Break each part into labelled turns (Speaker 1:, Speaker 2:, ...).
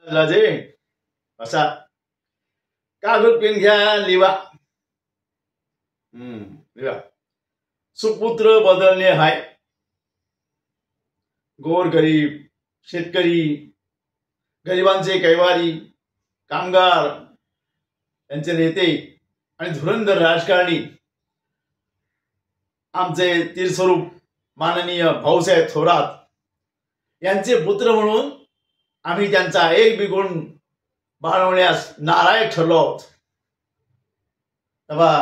Speaker 1: राजे असा कागद पेन घ्या लिवा. लिवा. सुपुत्र बदलणे हाय. गोर गरीब, शेतकरी, गरिबांचे कैवारी, कामगार यांचे नेते आणि धुरंधर राजकारणी आमचे तीर्थस्वरूप माननीय भाऊसाहेब थोरात यांचे पुत्र म्हणून आम्ही त्यांचा एक बी गुण बाळगण्यास नालायक ठरलो आहोत. तेव्हा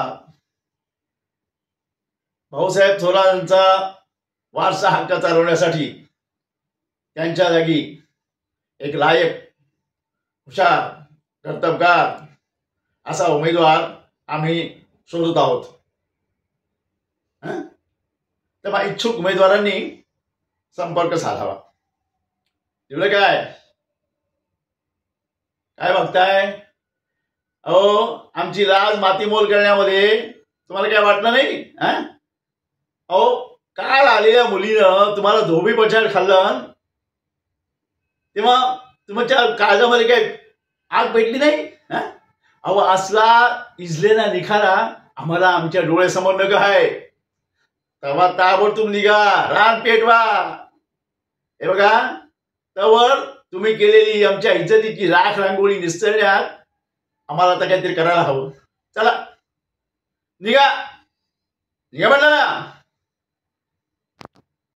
Speaker 1: भाऊसाहेब थोरातांचा वारसा हक्क चालवण्यासाठी त्यांच्या जागी एक लायक, हुशार, कर्तबगार असा उमेदवार आम्ही शोधत आहोत. तेव्हा इच्छुक उमेदवारांनी संपर्क साधावा. एवढं काय काय बघताय? अहो, आमची लाज मातीमोल करण्यामध्ये तुम्हाला काय वाटलं नाही? अहो, काल आलेल्या मुलीनं तुम्हाला धोबी पछाड खाल्लं तेव्हा तुमच्या काळजामध्ये काय आग पेटली नाही? अहो, असला इजलेला निखारा आम्हाला आमच्या डोळ्यासमोर नग आहे. तेव्हा ताबडतोब निघा, रान पेटवा. हे बघा, तवर तुम्ही केलेली आमच्या इज्जतीची राख रांगोळी निसरण्यात आम्हाला आता काहीतरी करायला हवं. चला निघा, निघा म्हटलं ना.